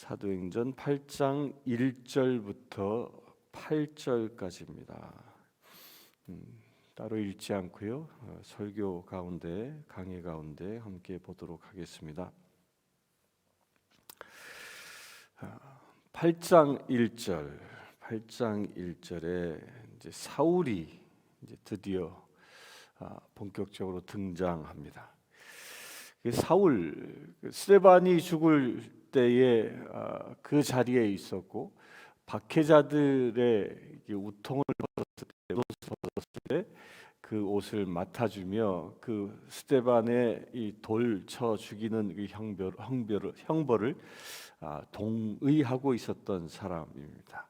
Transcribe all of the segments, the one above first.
사도행전 8장 1절부터 8절까지입니다. 따로 읽지 않고요. 설교 가운데, 강의 가운데 함께 보도록 하겠습니다. 8장 1절에 이제 사울이 드디어 본격적으로 등장합니다. 사울, 스데반이 죽을 때에 그 자리에 있었고 박해자들의 우통을 벗었을 때 그 옷을 맡아주며 그 스데반의 이 돌 쳐 죽이는 그 형벌을 동의하고 있었던 사람입니다.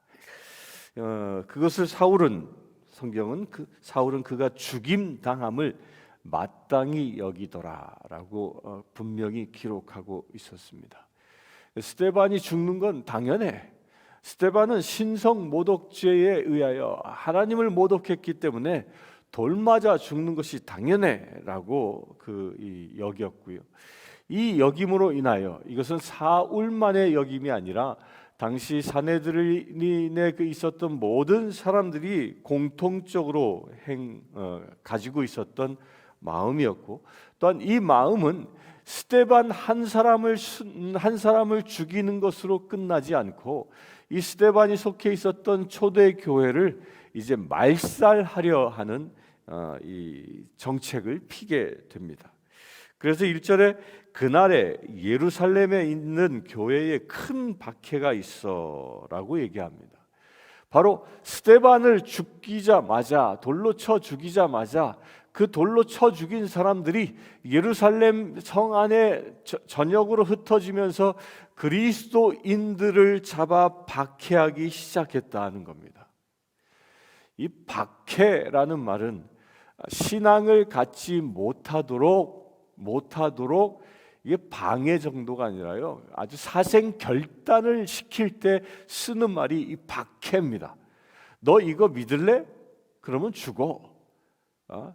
그것을 성경은 사울은 그가 죽임 당함을 마땅히 여기더라라고 분명히 기록하고 있었습니다. 스데반이 죽는 건 당연해. 스데반은 신성 모독죄에 의하여 하나님을 모독했기 때문에 돌 맞아 죽는 것이 당연해라고 여겼고요. 이 여김으로 인하여 이것은 사울만의 여김이 아니라 당시 사내들인에 있었던 모든 사람들이 공통적으로 가지고 있었던 마음이었고, 또한 이 마음은 스데반 한 사람을 죽이는 것으로 끝나지 않고 이 스데반이 속해 있었던 초대 교회를 이제 말살하려 하는 이 정책을 피게 됩니다. 그래서 1절에 그날에 예루살렘에 있는 교회에 큰 박해가 있어라고 얘기합니다. 바로 스데반을 돌로 쳐 죽이자마자 그 돌로 쳐 죽인 사람들이 예루살렘 성 안에 전역으로 흩어지면서 그리스도인들을 잡아 박해하기 시작했다는 겁니다. 이 박해라는 말은 신앙을 갖지 못하도록 이게 방해 정도가 아니라요, 아주 사생 결단을 시킬 때 쓰는 말이 이 박해입니다. 너 이거 믿을래? 그러면 죽어.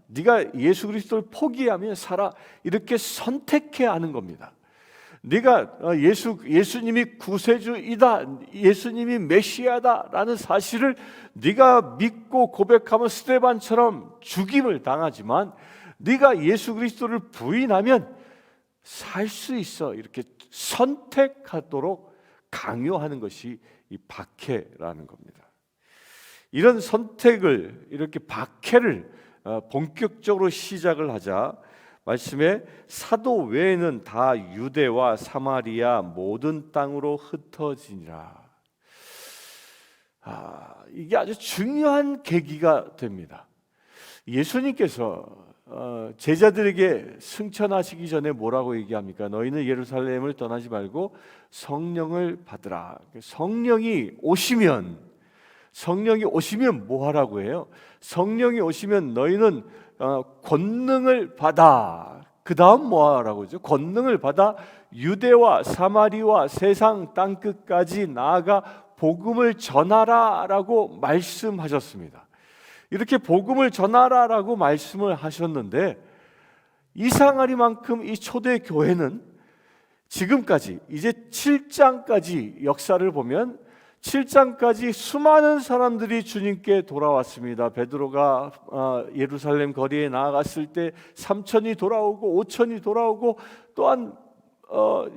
네가 예수 그리스도를 포기하면 살아. 이렇게 선택해야 하는 겁니다. 네가 예수님이 구세주이다, 예수님이 메시아다라는 사실을 네가 믿고 고백하면 스데반처럼 죽임을 당하지만, 네가 예수 그리스도를 부인하면 살 수 있어. 이렇게 선택하도록 강요하는 것이 이 박해라는 겁니다. 이런 선택을, 이렇게 박해를 본격적으로 시작을 하자 말씀에 사도 외에는 다 유대와 사마리아 모든 땅으로 흩어지니라. 이게 아주 중요한 계기가 됩니다. 예수님께서 제자들에게 승천하시기 전에 뭐라고 얘기합니까? 너희는 예루살렘을 떠나지 말고 성령을 받으라. 성령이 오시면 뭐 하라고 해요? 성령이 오시면 너희는 권능을 받아. 그 다음 뭐 하라고 하죠? 권능을 받아 유대와 사마리와 세상 땅끝까지 나아가 복음을 전하라라고 말씀하셨습니다. 이렇게 복음을 전하라라고 말씀을 하셨는데, 이상하리만큼 이 초대 교회는 지금까지 이제 7장까지 역사를 보면 7장까지 수많은 사람들이 주님께 돌아왔습니다. 베드로가 예루살렘 거리에 나아갔을 때 3천이 돌아오고 5천이 돌아오고, 또한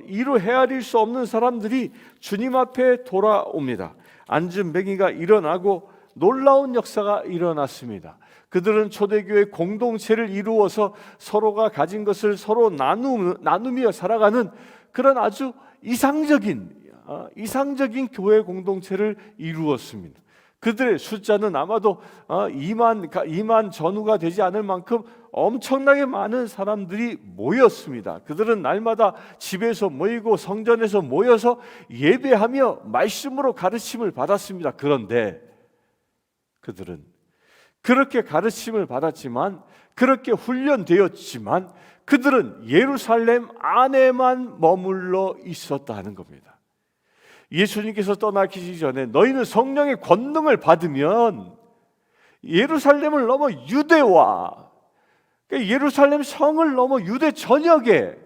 이루 헤아릴 수 없는 사람들이 주님 앞에 돌아옵니다. 안진뱅이가 일어나고 놀라운 역사가 일어났습니다. 그들은 초대교회 공동체를 이루어서 서로가 가진 것을 서로 나누며 살아가는 그런 아주 이상적인 교회 공동체를 이루었습니다. 그들의 숫자는 아마도 2만 전후가 되지 않을 만큼 엄청나게 많은 사람들이 모였습니다. 그들은 날마다 집에서 모이고 성전에서 모여서 예배하며 말씀으로 가르침을 받았습니다. 그런데 그들은 그렇게 가르침을 받았지만, 그렇게 훈련되었지만, 그들은 예루살렘 안에만 머물러 있었다는 겁니다. 예수님께서 떠나시기 전에 너희는 성령의 권능을 받으면 예루살렘을 넘어 유대와, 그러니까 예루살렘 성을 넘어 유대 전역에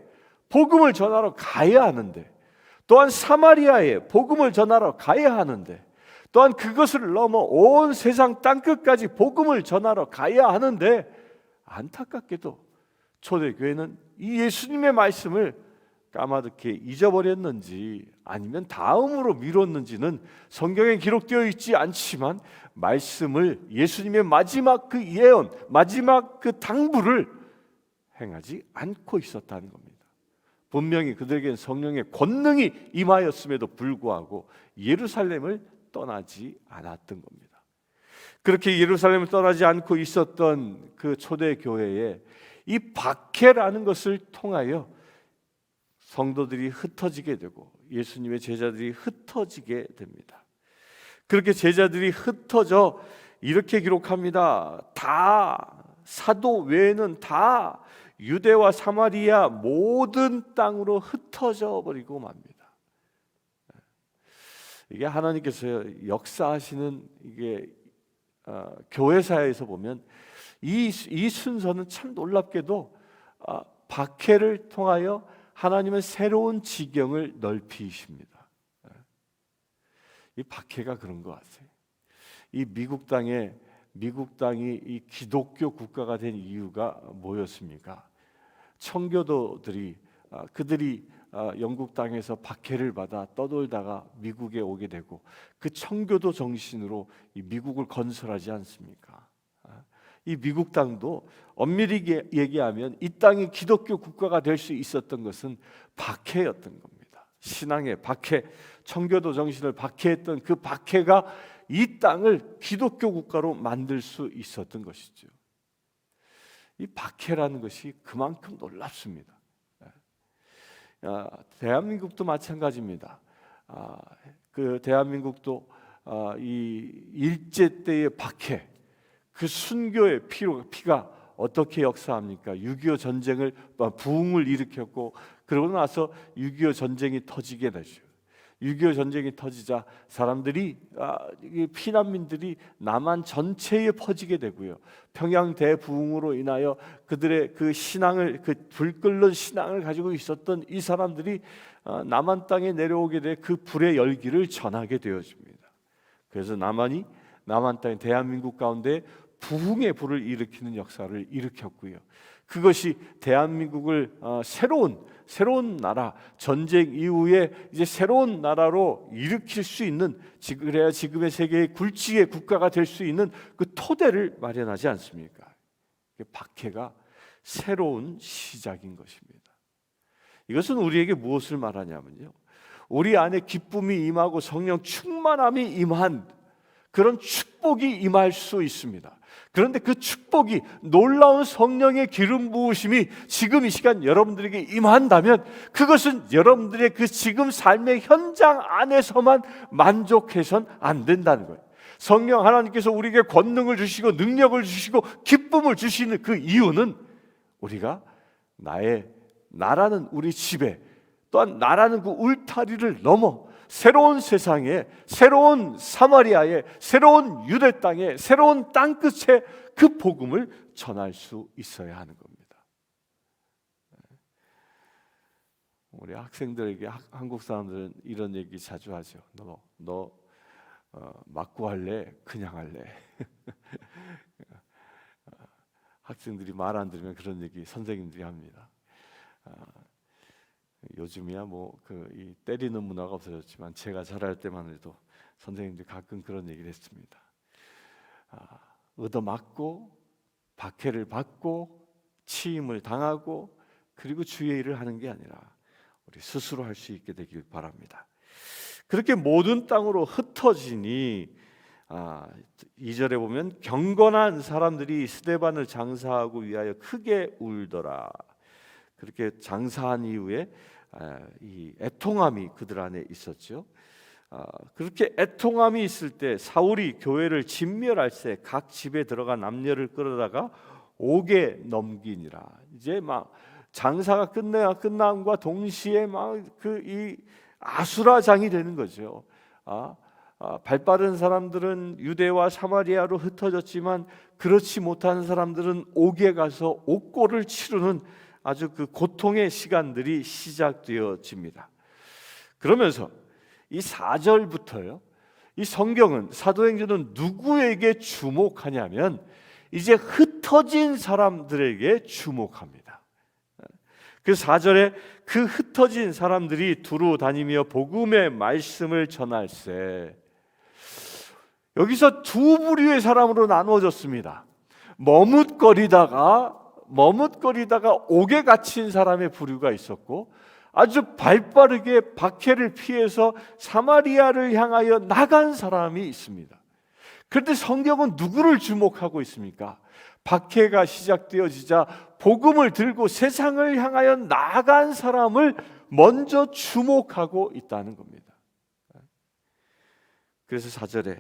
복음을 전하러 가야 하는데, 또한 사마리아에 복음을 전하러 가야 하는데, 또한 그것을 넘어 온 세상 땅끝까지 복음을 전하러 가야 하는데, 안타깝게도 초대교회는 이 예수님의 말씀을 까마득히 잊어버렸는지 아니면 다음으로 미뤘는지는 성경에 기록되어 있지 않지만, 말씀을, 예수님의 마지막 그 예언, 마지막 그 당부를 행하지 않고 있었다는 겁니다. 분명히 그들에게는 성령의 권능이 임하였음에도 불구하고 예루살렘을 떠나지 않았던 겁니다. 그렇게 예루살렘을 떠나지 않고 있었던 그 초대교회에 이 박해라는 것을 통하여 성도들이 흩어지게 되고 예수님의 제자들이 흩어지게 됩니다. 그렇게 제자들이 흩어져 이렇게 기록합니다. 다, 사도 외에는 다 유대와 사마리아 모든 땅으로 흩어져 버리고 맙니다. 이게 하나님께서 역사하시는 이게 교회사에서 보면 이 순서는 참 놀랍게도 박해를 통하여 하나님은 새로운 지경을 넓히십니다. 이 박해가 그런 것 같아요. 이 미국 땅이 이 기독교 국가가 된 이유가 뭐였습니까? 청교도들이 그들이 영국 땅에서 박해를 받아 떠돌다가 미국에 오게 되고 그 청교도 정신으로 이 미국을 건설하지 않습니까? 이 미국 땅도 엄밀히 얘기하면 이 땅이 기독교 국가가 될 수 있었던 것은 박해였던 겁니다. 신앙의 박해, 청교도 정신을 박해했던 그 박해가 이 땅을 기독교 국가로 만들 수 있었던 것이죠. 이 박해라는 것이 그만큼 놀랍습니다. 대한민국도 마찬가지입니다. 그 대한민국도 이 일제 때의 박해, 그 순교의 피가 어떻게 역사합니까? 6.25 전쟁을 부흥을 일으켰고 그러고 나서 6.25 전쟁이 터지게 되죠. 6.25 전쟁이 터지자 사람들이 피난민들이 남한 전체에 퍼지게 되고요. 평양 대부흥으로 인하여 그들의 그 신앙을, 그 불끓는 신앙을 가지고 있었던 이 사람들이 남한 땅에 내려오게 돼 그 불의 열기를 전하게 되어집니다. 그래서 남한 땅 대한민국 가운데 부흥의 불을 일으키는 역사를 일으켰고요. 그것이 대한민국을 새로운 나라, 전쟁 이후에 이제 새로운 나라로 일으킬 수 있는, 그래야 지금의 세계의 굴지의 국가가 될 수 있는 그 토대를 마련하지 않습니까? 박해가 새로운 시작인 것입니다. 이것은 우리에게 무엇을 말하냐면요, 우리 안에 기쁨이 임하고 성령 충만함이 임한 그런 축복이 임할 수 있습니다. 그런데 그 축복이, 놀라운 성령의 기름 부으심이 지금 이 시간 여러분들에게 임한다면 그것은 여러분들의 그 지금 삶의 현장 안에서만 만족해선 안 된다는 거예요. 성령 하나님께서 우리에게 권능을 주시고 능력을 주시고 기쁨을 주시는 그 이유는 우리가 나라는 우리 집에, 또한 나라는 그 울타리를 넘어 새로운 세상에, 새로운 사마리아에, 새로운 유대 땅에, 새로운 땅끝에 그 복음을 전할 수 있어야 하는 겁니다. 우리 학생들에게, 한국 사람들은 이런 얘기 자주 하죠. 너 맞고 할래? 그냥 할래? 학생들이 말 안 들으면 그런 얘기 선생님들이 합니다. 요즘이야 이 때리는 문화가 없어졌지만 제가 자랄 때만 해도 선생님들이 가끔 그런 얘기를 했습니다. 얻어맞고 박해를 받고 치임을 당하고 그리고 주의 일을 하는 게 아니라 우리 스스로 할 수 있게 되길 바랍니다. 그렇게 모든 땅으로 흩어지니 2절에 보면 경건한 사람들이 스데반을 장사하고 위하여 크게 울더라. 그렇게 장사한 이후에 이 애통함이 그들 안에 있었죠. 그렇게 애통함이 있을 때 사울이 교회를 진멸할세 각 집에 들어가 남녀를 끌어다가 옥에 넘기니라. 이제 막 장사가 끝남과 동시에 막 이 아수라장이 되는 거죠. 발빠른 사람들은 유대와 사마리아로 흩어졌지만 그렇지 못한 사람들은 옥에 가서 옥고를 치르는 아주 그 고통의 시간들이 시작되어집니다. 그러면서 이 4절부터요, 이 성경은, 사도행전은 누구에게 주목하냐면 이제 흩어진 사람들에게 주목합니다. 그 4절에 그 흩어진 사람들이 두루 다니며 복음의 말씀을 전할세. 여기서 두 부류의 사람으로 나누어졌습니다. 머뭇거리다가 옥에 갇힌 사람의 부류가 있었고, 아주 발빠르게 박해를 피해서 사마리아를 향하여 나간 사람이 있습니다. 그런데 성경은 누구를 주목하고 있습니까? 박해가 시작되어지자 복음을 들고 세상을 향하여 나간 사람을 먼저 주목하고 있다는 겁니다. 그래서 4절에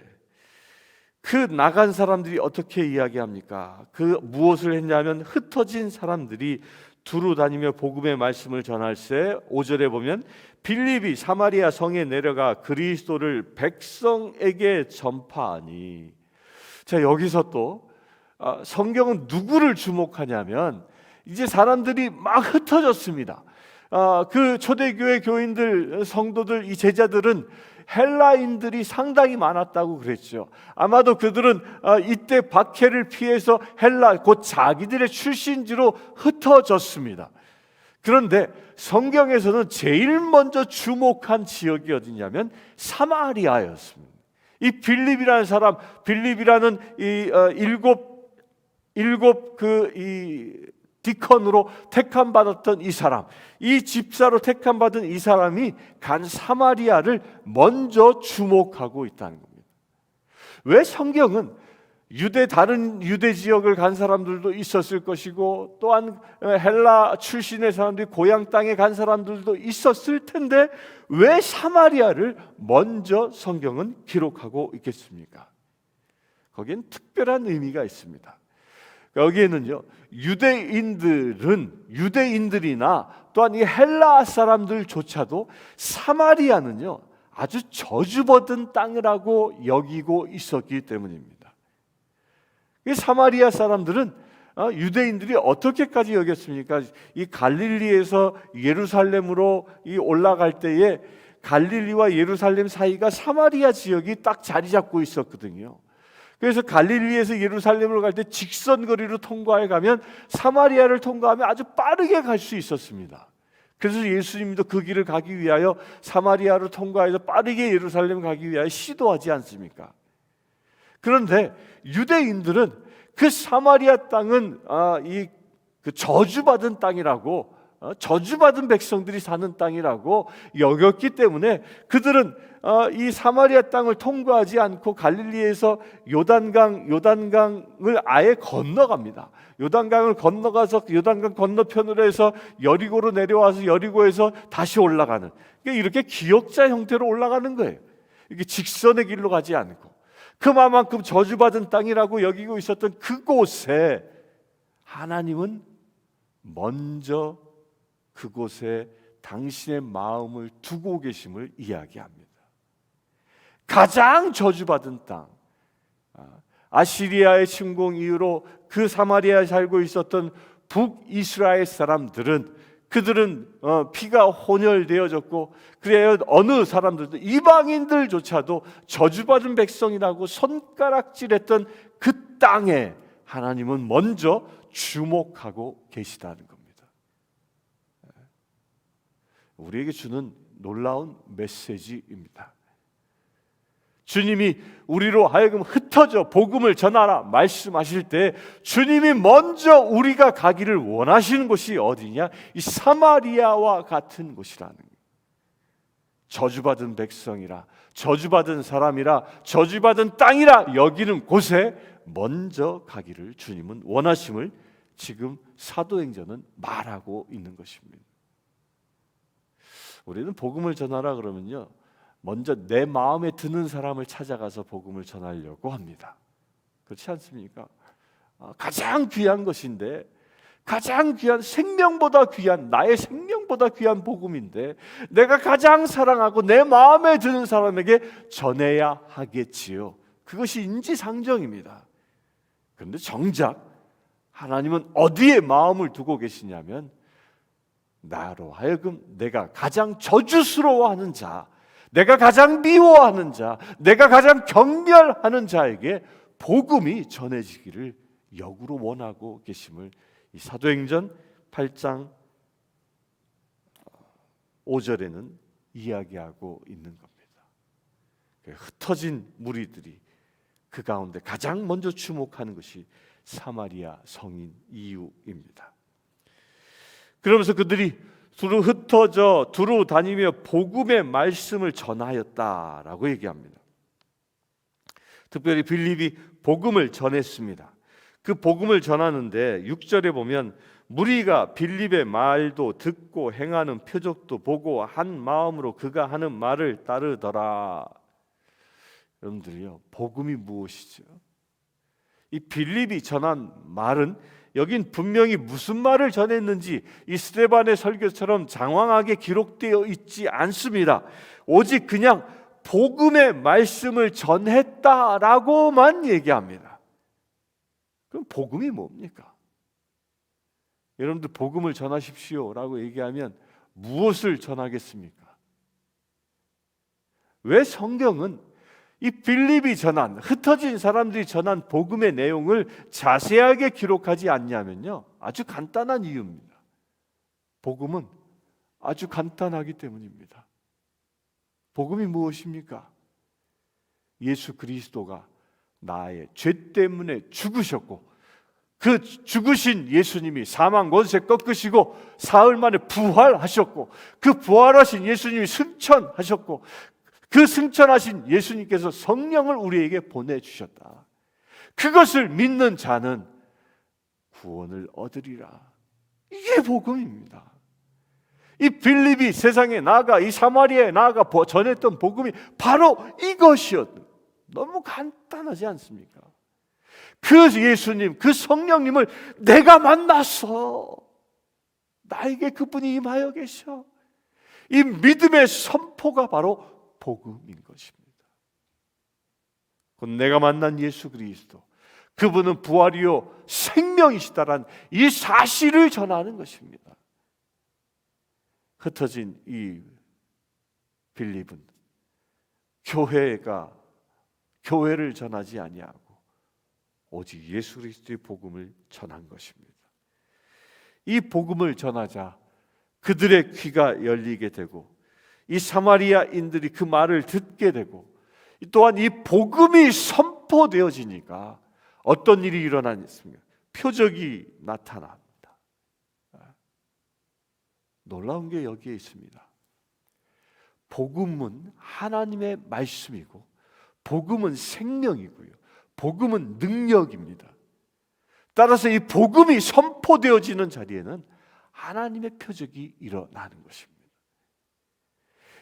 그 나간 사람들이 어떻게 이야기합니까? 그 무엇을 했냐면 흩어진 사람들이 두루 다니며 복음의 말씀을 전할세. 5절에 보면 빌립이 사마리아 성에 내려가 그리스도를 백성에게 전파하니. 자, 여기서 또 성경은 누구를 주목하냐면 이제 사람들이 막 흩어졌습니다. 그 초대교회 교인들, 성도들, 이 제자들은 헬라인들이 상당히 많았다고 그랬죠. 아마도 그들은 이때 박해를 피해서 헬라, 곧 자기들의 출신지로 흩어졌습니다. 그런데 성경에서는 제일 먼저 주목한 지역이 어디냐면 사마리아였습니다. 이 빌립이라는 사람, 빌립이라는 이 일곱 디컨으로 택함 받았던 이 사람, 이 집사로 택함 받은 이 사람이 간 사마리아를 먼저 주목하고 있다는 겁니다. 왜 성경은 다른 유대 지역을 간 사람들도 있었을 것이고, 또한 헬라 출신의 사람들이 고향 땅에 간 사람들도 있었을 텐데 왜 사마리아를 먼저 성경은 기록하고 있겠습니까? 거기엔 특별한 의미가 있습니다. 여기에는요, 유대인들이나 또한 이 헬라 사람들조차도 사마리아는요 아주 저주받은 땅이라고 여기고 있었기 때문입니다. 이 사마리아 사람들은 유대인들이 어떻게까지 여겼습니까? 이 갈릴리에서 예루살렘으로 올라갈 때에 갈릴리와 예루살렘 사이가 사마리아 지역이 딱 자리 잡고 있었거든요. 그래서 갈릴리에서 예루살렘으로 갈 때 직선거리로 통과해 가면 사마리아를 통과하면 아주 빠르게 갈 수 있었습니다. 그래서 예수님도 그 길을 가기 위하여 사마리아를 통과해서 빠르게 예루살렘 가기 위하여 시도하지 않습니까? 그런데 유대인들은 그 사마리아 땅은 그 저주받은 땅이라고, 저주받은 백성들이 사는 땅이라고 여겼기 때문에 그들은 이 사마리아 땅을 통과하지 않고 갈릴리에서 요단강을 아예 건너갑니다. 요단강을 건너가서 요단강 건너편으로 해서 여리고로 내려와서 여리고에서 다시 올라가는, 이렇게 기역자 형태로 올라가는 거예요. 이게 직선의 길로 가지 않고 그만큼 저주받은 땅이라고 여기고 있었던 그곳에 하나님은 먼저 그곳에 당신의 마음을 두고 계심을 이야기합니다. 가장 저주받은 땅, 아시리아의 침공 이후로 그 사마리아에 살고 있었던 북이스라엘 사람들은 그들은 피가 혼혈되어졌고, 그래야 어느 사람들도 이방인들조차도 저주받은 백성이라고 손가락질했던 그 땅에 하나님은 먼저 주목하고 계시다는 겁니다. 우리에게 주는 놀라운 메시지입니다. 주님이 우리로 하여금 흩어져 복음을 전하라 말씀하실 때 주님이 먼저 우리가 가기를 원하시는 곳이 어디냐? 이 사마리아와 같은 곳이라는 거예요. 저주받은 백성이라, 저주받은 사람이라, 저주받은 땅이라 여기는 곳에 먼저 가기를 주님은 원하심을 지금 사도행전은 말하고 있는 것입니다. 우리는 복음을 전하라 그러면요, 먼저 내 마음에 드는 사람을 찾아가서 복음을 전하려고 합니다. 그렇지 않습니까? 가장 귀한 것인데, 가장 귀한, 생명보다 귀한, 나의 생명보다 귀한 복음인데 내가 가장 사랑하고 내 마음에 드는 사람에게 전해야 하겠지요. 그것이 인지상정입니다. 그런데 정작 하나님은 어디에 마음을 두고 계시냐면 나로 하여금 내가 가장 저주스러워하는 자, 내가 가장 미워하는 자, 내가 가장 경멸하는 자에게 복음이 전해지기를 역으로 원하고 계심을 이 사도행전 8장 5절에는 이야기하고 있는 겁니다. 흩어진 무리들이 그 가운데 가장 먼저 주목하는 것이 사마리아 성인 이유입니다. 그러면서 그들이 두루 흩어져 두루 다니며 복음의 말씀을 전하였다라고 얘기합니다. 특별히 빌립이 복음을 전했습니다. 그 복음을 전하는데 6절에 보면 무리가 빌립의 말도 듣고 행하는 표적도 보고 한 마음으로 그가 하는 말을 따르더라. 여러분들이요, 복음이 무엇이죠? 이 빌립이 전한 말은 여긴 분명히 무슨 말을 전했는지 이 스데반의 설교처럼 장황하게 기록되어 있지 않습니다. 오직 그냥 복음의 말씀을 전했다라고만 얘기합니다. 그럼 복음이 뭡니까? 여러분들 복음을 전하십시오라고 얘기하면 무엇을 전하겠습니까? 왜 성경은 이 빌립이 전한, 흩어진 사람들이 전한 복음의 내용을 자세하게 기록하지 않냐면요, 아주 간단한 이유입니다. 복음은 아주 간단하기 때문입니다. 복음이 무엇입니까? 예수 그리스도가 나의 죄 때문에 죽으셨고 그 죽으신 예수님이 사망 권세 꺾으시고 사흘 만에 부활하셨고 그 부활하신 예수님이 승천하셨고 그 승천하신 예수님께서 성령을 우리에게 보내주셨다. 그것을 믿는 자는 구원을 얻으리라. 이게 복음입니다. 이 빌립이 세상에 나아가 이 사마리아에 나아가 전했던 복음이 바로 이것이었다. 너무 간단하지 않습니까? 그 예수님, 그 성령님을 내가 만났어. 나에게 그분이 임하여 계셔. 이 믿음의 선포가 바로 복음인 것입니다. 곧 내가 만난 예수 그리스도, 그분은 부활이요 생명이시다란 이 사실을 전하는 것입니다. 흩어진 이 빌립은 교회를 전하지 아니하고 오직 예수 그리스도의 복음을 전한 것입니다. 이 복음을 전하자 그들의 귀가 열리게 되고 이 사마리아인들이 그 말을 듣게 되고 또한 이 복음이 선포되어지니까 어떤 일이 일어나겠습니까? 표적이 나타납니다. 놀라운 게 여기에 있습니다. 복음은 하나님의 말씀이고 복음은 생명이고요. 복음은 능력입니다. 따라서 이 복음이 선포되어지는 자리에는 하나님의 표적이 일어나는 것입니다.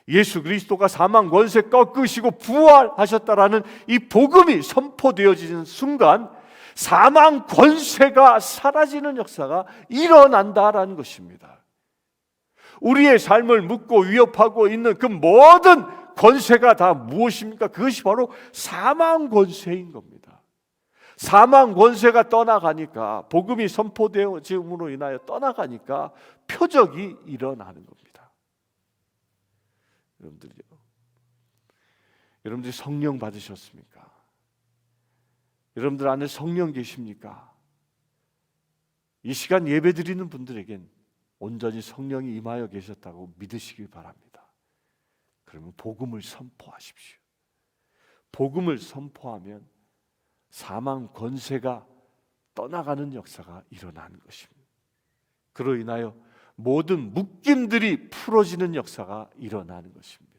예수 그리스도가 사망 권세 꺾으시고 부활하셨다라는 이 복음이 선포되어지는 순간 사망 권세가 사라지는 역사가 일어난다라는 것입니다. 우리의 삶을 묶고 위협하고 있는 그 모든 권세가 다 무엇입니까? 그것이 바로 사망 권세인 겁니다. 사망 권세가 떠나가니까, 복음이 선포되어짐으로 인하여 떠나가니까 표적이 일어나는 겁니다. 여러분들이 성령 받으셨습니까? 여러분들 안에 성령 계십니까? 이 시간 예배드리는 분들에겐 온전히 성령이 임하여 계셨다고 믿으시길 바랍니다. 그러면 복음을 선포하십시오. 복음을 선포하면 사망 권세가 떠나가는 역사가 일어나는 것입니다. 그로 인하여 모든 묶임들이 풀어지는 역사가 일어나는 것입니다.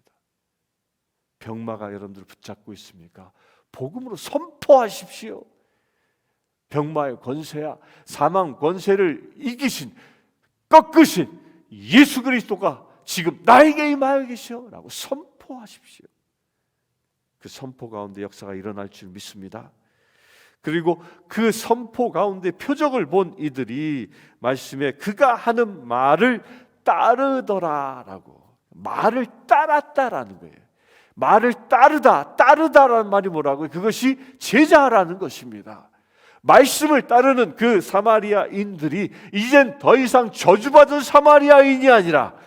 병마가 여러분들을 붙잡고 있습니까? 복음으로 선포하십시오. 병마의 권세야 사망 권세를 이기신, 꺾으신 예수 그리스도가 지금 나에게 임하여 계시오라고 선포하십시오. 그 선포 가운데 역사가 일어날 줄 믿습니다. 그리고 그 선포 가운데 표적을 본 이들이 말씀에 그가 하는 말을 따르더라라고, 말을 따랐다라는 거예요. 말을 따르다라는 말이 뭐라고요? 그것이 제자라는 것입니다. 말씀을 따르는 그 사마리아인들이 이젠 더 이상 저주받은 사마리아인이 아니라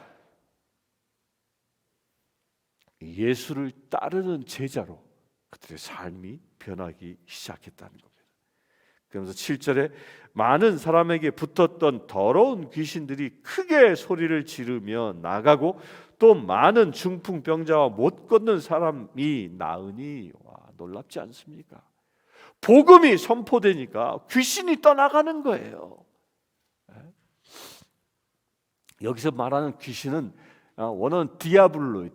예수를 따르는 제자로 그들의 삶이 변하기 시작했다는 겁니다. 그러면서 7절에 많은 사람에게 붙었던 더러운 귀신들이 크게 소리를 지르며 나가고 또 많은 중풍병자와 못 걷는 사람이 나으니, 와, 놀랍지 않습니까? 복음이 선포되니까 귀신이 떠나가는 거예요. 여기서 말하는 귀신은 원어는 디아블로예요.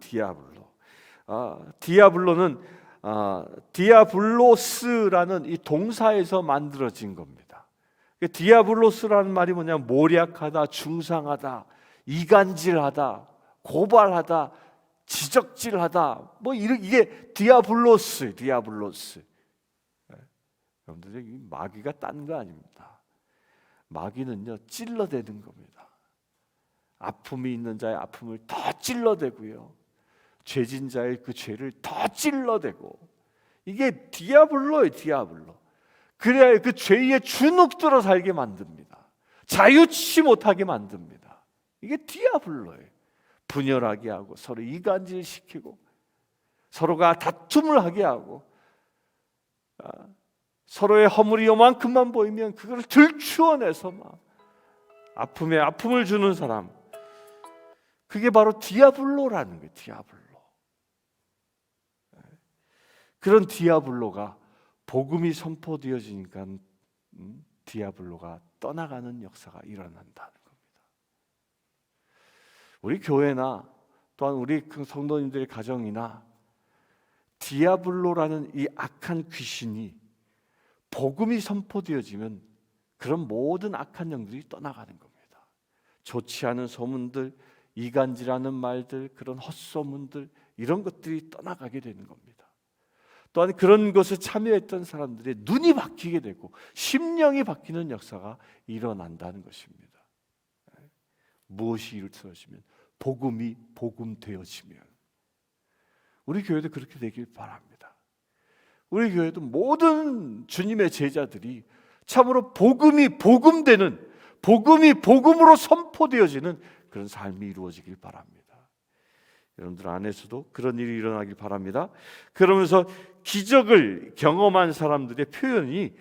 디아블로는 디아블로스라는 이 동사에서 만들어진 겁니다. 디아블로스라는 말이 뭐냐면 모략하다, 중상하다, 이간질하다, 고발하다, 지적질하다, 뭐 이게 디아블로스. 여러분들, 마귀가 딴 거 아닙니다. 마귀는요, 찔러대는 겁니다. 아픔이 있는 자의 아픔을 더 찔러대고요, 죄진 자의 그 죄를 더 찔러대고, 이게 디아블로예요. 그래야 그 죄에 주눅들어 살게 만듭니다. 자유치 못하게 만듭니다. 이게 디아블로예요. 분열하게 하고, 서로 이간질시키고, 서로가 다툼을 하게 하고, 서로의 허물이 요만큼만 보이면 그걸 들추어내서 막 아픔에 아픔을 주는 사람, 그게 바로 디아블로라는 거예요. 그런 디아블로가 복음이 선포되어지니까 디아블로가 떠나가는 역사가 일어난다는 겁니다. 우리 교회나 또한 우리 성도님들의 가정이나 디아블로라는 이 악한 귀신이 복음이 선포되어지면 그런 모든 악한 영들이 떠나가는 겁니다. 좋지 않은 소문들, 이간질하는 말들, 그런 헛소문들, 이런 것들이 떠나가게 되는 겁니다. 또한 그런 것에 참여했던 사람들의 눈이 바뀌게 되고 심령이 바뀌는 역사가 일어난다는 것입니다. 무엇이 이루어지면? 복음이 복음되어지면. 우리 교회도 그렇게 되길 바랍니다. 우리 교회도 모든 주님의 제자들이 참으로 복음이 복음되는, 복음이 복음으로 선포되어지는 그런 삶이 이루어지길 바랍니다. 여러분들 안에서도 그런 일이 일어나길 바랍니다. 그러면서 기적을 경험한 사람들의 표현이,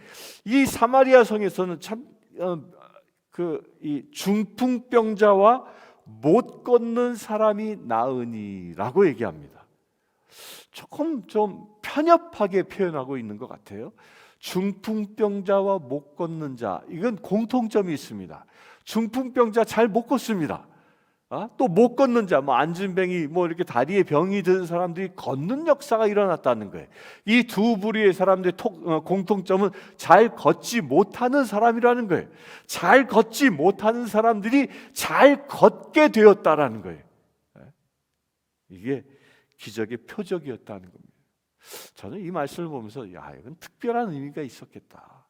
이 사마리아 성에서는 참 이 중풍병자와 못 걷는 사람이 나으니라고 얘기합니다. 조금 좀 편협하게 표현하고 있는 것 같아요. 중풍병자와 못 걷는 자, 이건 공통점이 있습니다. 중풍병자 잘 못 걷습니다. 또 못 걷는 자, 안진뱅이, 이렇게 다리에 병이 든 사람들이 걷는 역사가 일어났다는 거예요. 이 두 부류의 사람들의 공통점은 잘 걷지 못하는 사람이라는 거예요. 잘 걷지 못하는 사람들이 잘 걷게 되었다라는 거예요. 이게 기적의 표적이었다는 겁니다. 저는 이 말씀을 보면서 이건 특별한 의미가 있었겠다.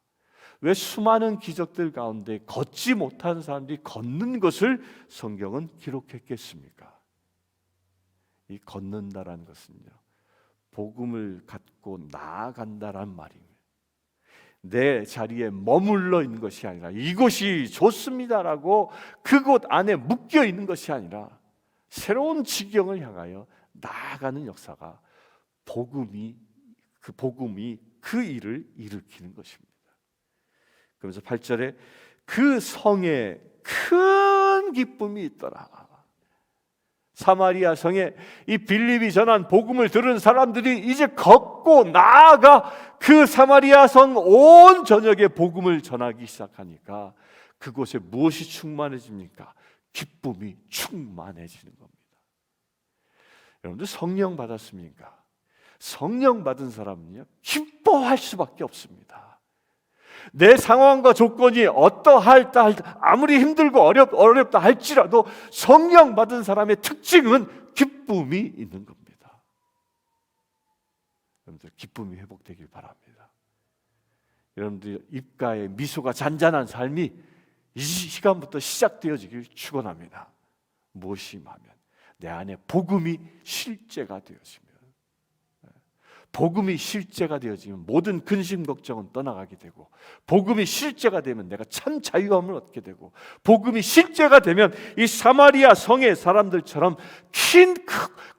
왜 수많은 기적들 가운데 걷지 못하는 사람들이 걷는 것을 성경은 기록했겠습니까? 이 걷는다라는 것은요, 복음을 갖고 나아간다란 말입니다. 내 자리에 머물러 있는 것이 아니라 이곳이 좋습니다라고 그곳 안에 묶여 있는 것이 아니라 새로운 지경을 향하여 나아가는 역사가 복음이 그 일을 일으키는 것입니다. 그러면서 8절에 그 성에 큰 기쁨이 있더라. 사마리아 성에 이 빌립이 전한 복음을 들은 사람들이 이제 걷고 나아가 그 사마리아 성 온 전역에 복음을 전하기 시작하니까 그곳에 무엇이 충만해집니까? 기쁨이 충만해지는 겁니다. 여러분들 성령 받았습니까? 성령 받은 사람은요, 기뻐할 수밖에 없습니다. 내 상황과 조건이 어떠할다 아무리 힘들고 어렵다 할지라도 성령 받은 사람의 특징은 기쁨이 있는 겁니다. 여러분들 기쁨이 회복되길 바랍니다. 여러분들 입가에 미소가 잔잔한 삶이 이 시간부터 시작되어지길 축원합니다. 무엇이 임하면 내 안에 복음이 실제가 되어지면, 복음이 실제가 되어지면 모든 근심 걱정은 떠나가게 되고, 복음이 실제가 되면 내가 참 자유함을 얻게 되고, 복음이 실제가 되면 이 사마리아 성의 사람들처럼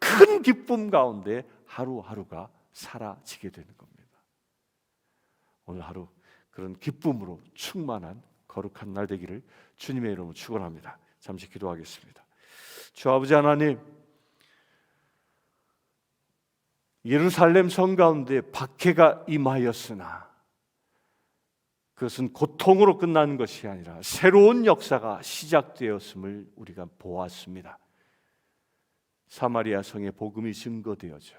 큰 기쁨 가운데 하루하루가 사라지게 되는 겁니다. 오늘 하루 그런 기쁨으로 충만한 거룩한 날 되기를 주님의 이름으로 축원합니다. 잠시 기도하겠습니다. 주 아버지 하나님, 예루살렘 성 가운데 박해가 임하였으나 그것은 고통으로 끝나는 것이 아니라 새로운 역사가 시작되었음을 우리가 보았습니다. 사마리아 성에 복음이 증거되어져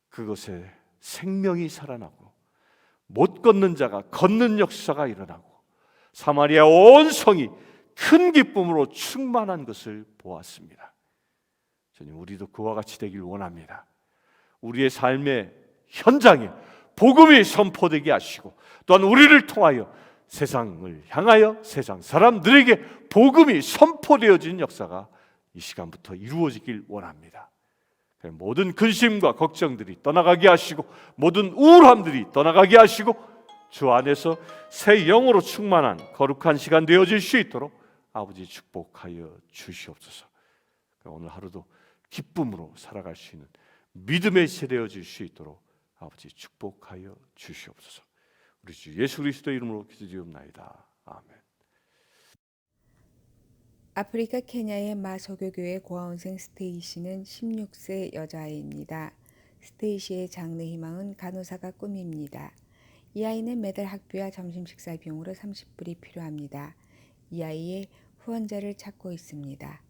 그것에 생명이 살아나고 못 걷는 자가 걷는 역사가 일어나고 사마리아 온 성이 큰 기쁨으로 충만한 것을 보았습니다. 주님, 우리도 그와 같이 되길 원합니다. 우리의 삶의 현장에 복음이 선포되게 하시고, 또한 우리를 통하여 세상을 향하여 세상 사람들에게 복음이 선포되어지는 역사가 이 시간부터 이루어지길 원합니다. 모든 근심과 걱정들이 떠나가게 하시고, 모든 우울함들이 떠나가게 하시고, 주 안에서 새 영으로 충만한 거룩한 시간 되어질 수 있도록 아버지 축복하여 주시옵소서. 오늘 하루도 기쁨으로 살아갈 수 있는 믿음의 세대여질 수 있도록 아버지 축복하여 주시옵소서. 우리 주 예수 그리스도의 이름으로 기도드리옵나이다. 아멘. 아프리카 케냐의 마소교교회 고아원생 스테이시는 16세 여자아이입니다. 스테이시의 장래 희망은 간호사가 꿈입니다. 이 아이는 매달 학비와 점심 식사 비용으로 30불이 필요합니다. 이 아이의 후원자를 찾고 있습니다.